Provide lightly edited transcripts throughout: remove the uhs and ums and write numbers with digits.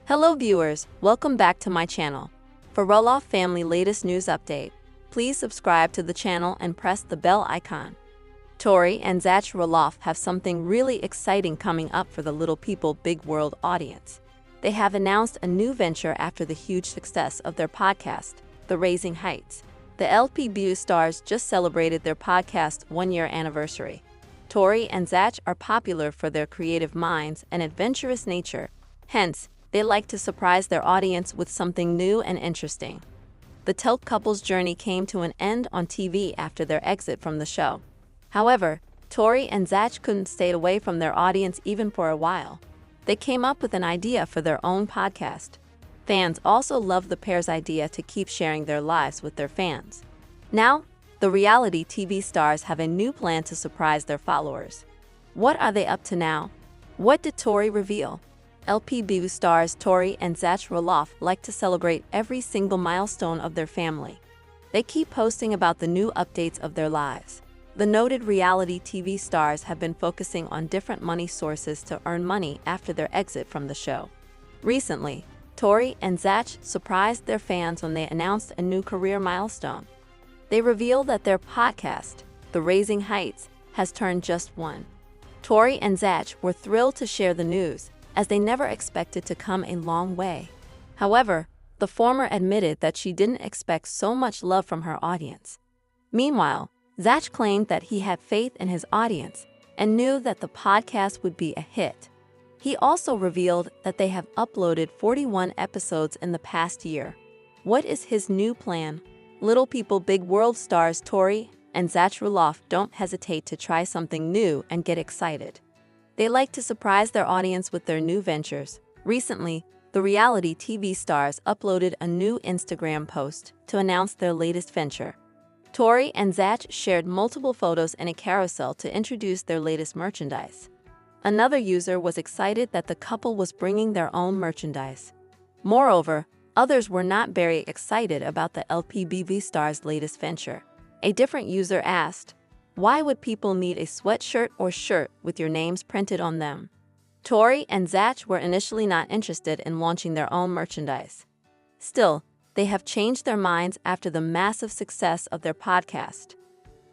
Hello viewers, welcome back to my channel. For Roloff family latest news update, please subscribe to the channel and press the bell icon. Tori and Zach Roloff have something really exciting coming up for the Little People Big World audience. They have announced a new venture after the huge success of their podcast, The Raising Heights. The LPBW stars just celebrated their podcast's one-year anniversary. Tori and Zach are popular for their creative minds and adventurous nature. Hence, they like to surprise their audience with something new and interesting. The Telp couple's journey came to an end on TV after their exit from the show. However, Tori and Zach couldn't stay away from their audience even for a while. They came up with an idea for their own podcast. Fans also loved the pair's idea to keep sharing their lives with their fans. Now, the reality TV stars have a new plan to surprise their followers. What are they up to now? What did Tori reveal? LPBW stars Tori and Zach Roloff like to celebrate every single milestone of their family. They keep posting about the new updates of their lives. The noted reality TV stars have been focusing on different money sources to earn money after their exit from the show. Recently, Tori and Zach surprised their fans when they announced a new career milestone. They revealed that their podcast, The Raising Heights, has turned just one. Tori and Zach were thrilled to share the news, as they never expected to come a long way. However, the former admitted that she didn't expect so much love from her audience. Meanwhile, Zach claimed that he had faith in his audience and knew that the podcast would be a hit. He also revealed that they have uploaded 41 episodes in the past year. What is his new plan? Little People Big World stars Tori and Zach Roloff don't hesitate to try something new and get excited. They like to surprise their audience with their new ventures. Recently, the reality TV stars uploaded a new Instagram post to announce their latest venture. Tori and Zach shared multiple photos in a carousel to introduce their latest merchandise. Another user was excited that the couple was bringing their own merchandise. Moreover, others were not very excited about the LPBW stars' latest venture. A different user asked, "Why would people need a sweatshirt or shirt with your names printed on them?" Tori and Zach were initially not interested in launching their own merchandise. Still, they have changed their minds after the massive success of their podcast.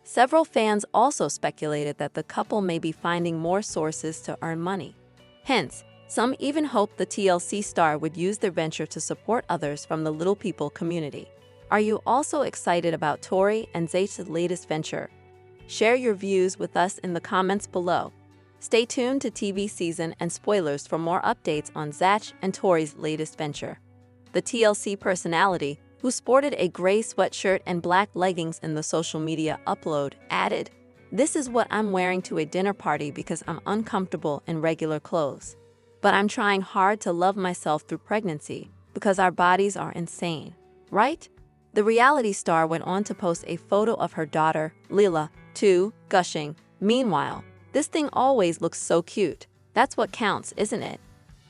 Several fans also speculated that the couple may be finding more sources to earn money. Hence, some even hoped the TLC star would use their venture to support others from the Little People community. Are you also excited about Tori and Zach's latest venture? Share your views with us in the comments below. Stay tuned to TV season and spoilers for more updates on Zach and Tori's latest venture. The TLC personality, who sported a gray sweatshirt and black leggings in the social media upload, added, "This is what I'm wearing to a dinner party because I'm uncomfortable in regular clothes. But I'm trying hard to love myself through pregnancy because our bodies are insane, right?" The reality star went on to post a photo of her daughter, Lilah, too, gushing, "Meanwhile, this thing always looks so cute. That's what counts, isn't it?"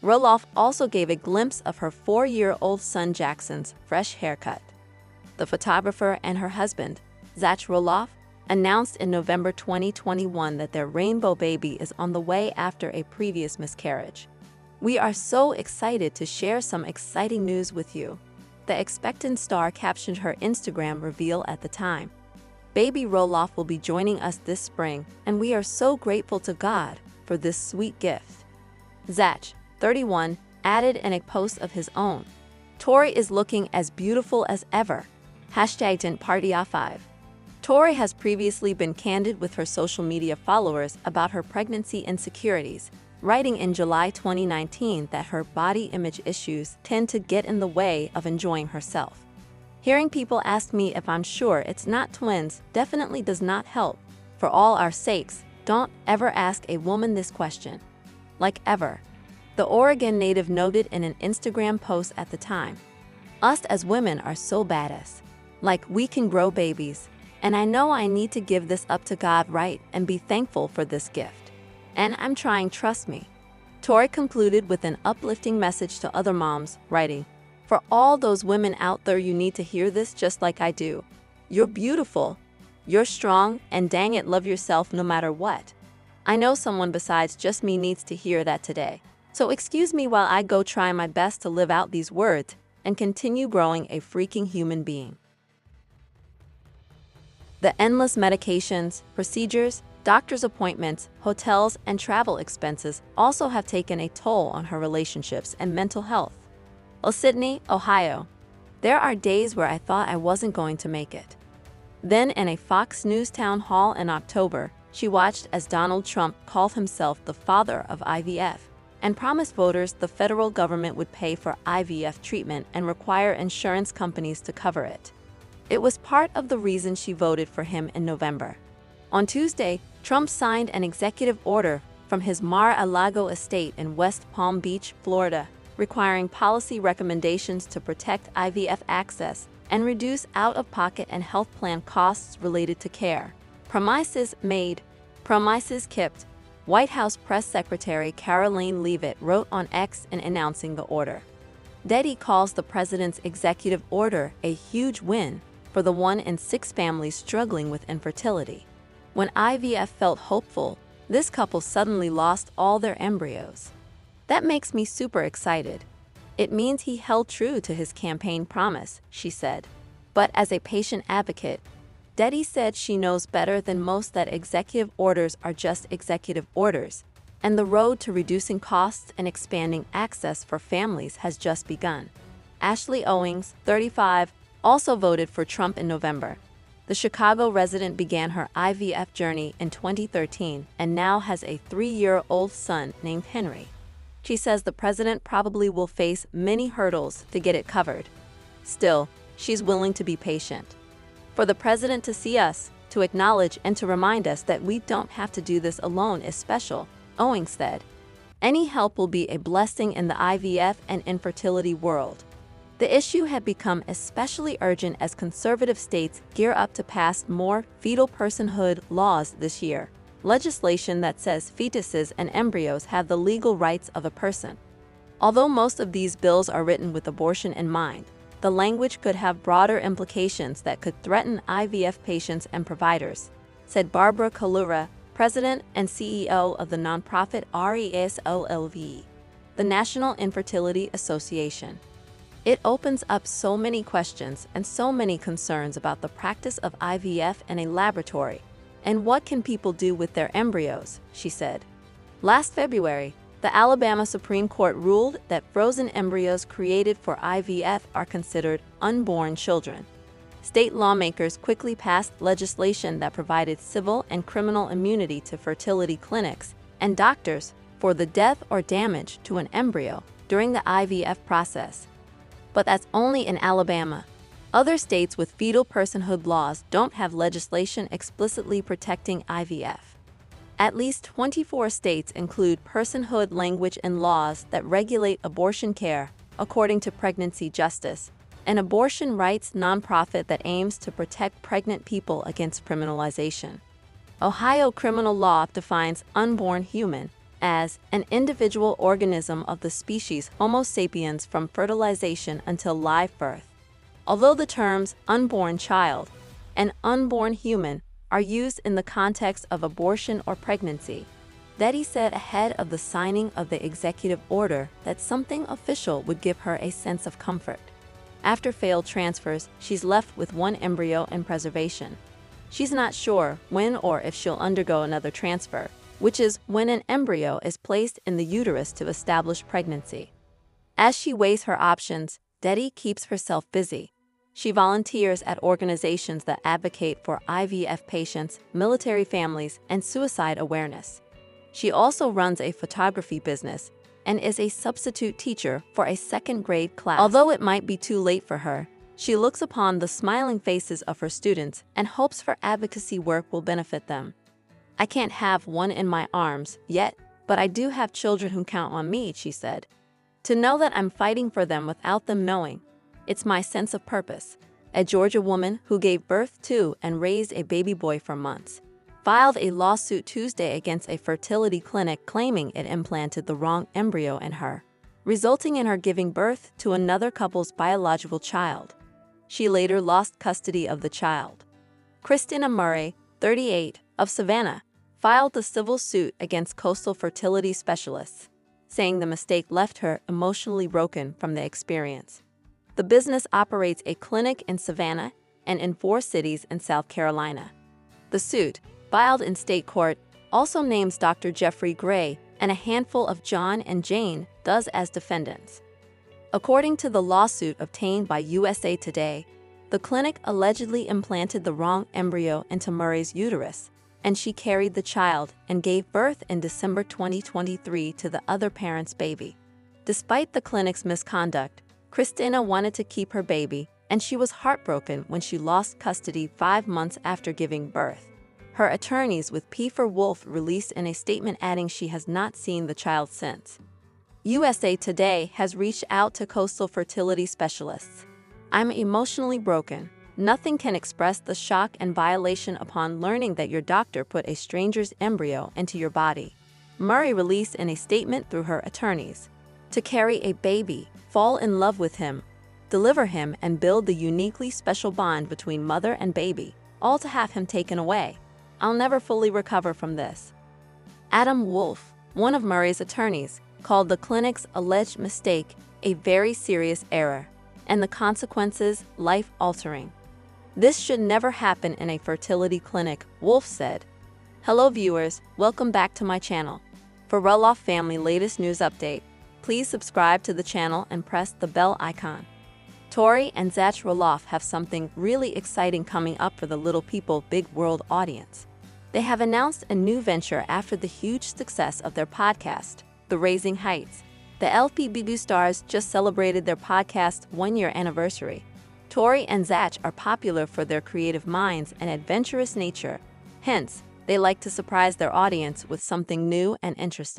Roloff also gave a glimpse of her 4-year-old son Jackson's fresh haircut. The photographer and her husband, Zach Roloff, announced in November 2021 that their rainbow baby is on the way after a previous miscarriage. "We are so excited to share some exciting news with you," the expectant star captioned her Instagram reveal at the time. "Baby Roloff will be joining us this spring, and we are so grateful to God for this sweet gift." Zach, 31, added in a post of his own, "Tori is looking as beautiful as ever. #Didn'tParty5. Tori has previously been candid with her social media followers about her pregnancy insecurities, writing in July 2019 that her body image issues tend to get in the way of enjoying herself. "Hearing people ask me if I'm sure it's not twins definitely does not help. For all our sakes, don't ever ask a woman this question. Like ever," the Oregon native noted in an Instagram post at the time. "Us as women are so badass. Like, we can grow babies. And I know I need to give this up to God, right, and be thankful for this gift. And I'm trying, trust me." Tori concluded with an uplifting message to other moms, writing, "For all those women out there, you need to hear this just like I do. You're beautiful. You're strong, and dang it, love yourself no matter what. I know someone besides just me needs to hear that today. So excuse me while I go try my best to live out these words and continue growing a freaking human being. The endless medications, procedures, doctor's appointments, hotels, and travel expenses also have taken a toll on her relationships and mental health. Sydney, Ohio. There are days where I thought I wasn't going to make it. Then in a Fox News town hall in October, she watched as Donald Trump called himself the father of IVF and promised voters the federal government would pay for IVF treatment and require insurance companies to cover it. It was part of the reason she voted for him in November. On Tuesday, Trump signed an executive order from his Mar-a-Lago estate in West Palm Beach, Florida, requiring policy recommendations to protect IVF access and reduce out-of-pocket and health plan costs related to care. Promises made, promises kept. White House Press Secretary Karoline Leavitt wrote on X in announcing the order. Diddy calls the president's executive order a huge win for the 1 in 6 families struggling with infertility. When IVF felt hopeful, this couple suddenly lost all their embryos. That makes me super excited. It means he held true to his campaign promise, she said. But as a patient advocate, Diddy said she knows better than most that executive orders are just executive orders, and the road to reducing costs and expanding access for families has just begun. Ashley Owings, 35, also voted for Trump in November. The Chicago resident began her IVF journey in 2013 and now has a 3-year-old son named Henry. She says the president probably will face many hurdles to get it covered. Still, she's willing to be patient. For the president to see us, to acknowledge and to remind us that we don't have to do this alone is special, Owings said. Any help will be a blessing in the IVF and infertility world. The issue had become especially urgent as conservative states gear up to pass more fetal personhood laws this year, legislation that says fetuses and embryos have the legal rights of a person. Although most of these bills are written with abortion in mind, the language could have broader implications that could threaten IVF patients and providers, said Barbara Kalura, president and CEO of the nonprofit RESOLV, the National Infertility Association. It opens up so many questions and so many concerns about the practice of IVF in a laboratory, and what can people do with their embryos, she said. Last February, the Alabama Supreme Court ruled that frozen embryos created for IVF are considered unborn children. State lawmakers quickly passed legislation that provided civil and criminal immunity to fertility clinics and doctors for the death or damage to an embryo during the IVF process. But that's only in Alabama. Other states with fetal personhood laws don't have legislation explicitly protecting IVF. At least 24 states include personhood language in laws that regulate abortion care, according to Pregnancy Justice, an abortion rights nonprofit that aims to protect pregnant people against criminalization. Ohio criminal law defines unborn human as an individual organism of the species Homo sapiens from fertilization until live birth. Although the terms unborn child and unborn human are used in the context of abortion or pregnancy, Diddy said ahead of the signing of the executive order that something official would give her a sense of comfort. After failed transfers, she's left with 1 embryo in preservation. She's not sure when or if she'll undergo another transfer, which is when an embryo is placed in the uterus to establish pregnancy. As she weighs her options, Diddy keeps herself busy. She volunteers at organizations that advocate for IVF patients, military families, and suicide awareness. She also runs a photography business and is a substitute teacher for a 2nd grade class. Although it might be too late for her, she looks upon the smiling faces of her students and hopes her advocacy work will benefit them. I can't have one in my arms yet, but I do have children who count on me, she said. To know that I'm fighting for them without them knowing, it's my sense of purpose. A Georgia woman who gave birth to and raised a baby boy for months filed a lawsuit Tuesday against a fertility clinic claiming it implanted the wrong embryo in her, resulting in her giving birth to another couple's biological child. She later lost custody of the child. Christina Murray, 38, of Savannah, filed the civil suit against Coastal Fertility Specialists, saying the mistake left her emotionally broken from the experience. The business operates a clinic in Savannah and in 4 cities in South Carolina. The suit, filed in state court, also names Dr. Jeffrey Gray and a handful of John and Jane Does as defendants. According to the lawsuit obtained by USA Today, the clinic allegedly implanted the wrong embryo into Murray's uterus, and she carried the child and gave birth in December 2023 to the other parent's baby. Despite the clinic's misconduct, Christina wanted to keep her baby, and she was heartbroken when she lost custody 5 months after giving birth. Her attorneys with P4 Wolf released in a statement adding she has not seen the child since. USA Today has reached out to coastal fertility specialists. "I'm emotionally broken. Nothing can express the shock and violation upon learning that your doctor put a stranger's embryo into your body," Murray released in a statement through her attorneys. "To carry a baby, fall in love with him, deliver him, and build the uniquely special bond between mother and baby, all to have him taken away. I'll never fully recover from this." Adam Wolf, one of Murray's attorneys, called the clinic's alleged mistake a very serious error, and the consequences life-altering. "This should never happen in a fertility clinic," Wolf said. Hello viewers, welcome back to my channel. For Roloff family latest news update, please subscribe to the channel and press the bell icon. Tori and Zach Roloff have something really exciting coming up for the Little People Big World audience. They have announced a new venture after the huge success of their podcast, The Raising Heights. The LPBW stars just celebrated their podcast's 1-year anniversary. Tori and Zach are popular for their creative minds and adventurous nature. Hence, they like to surprise their audience with something new and interesting.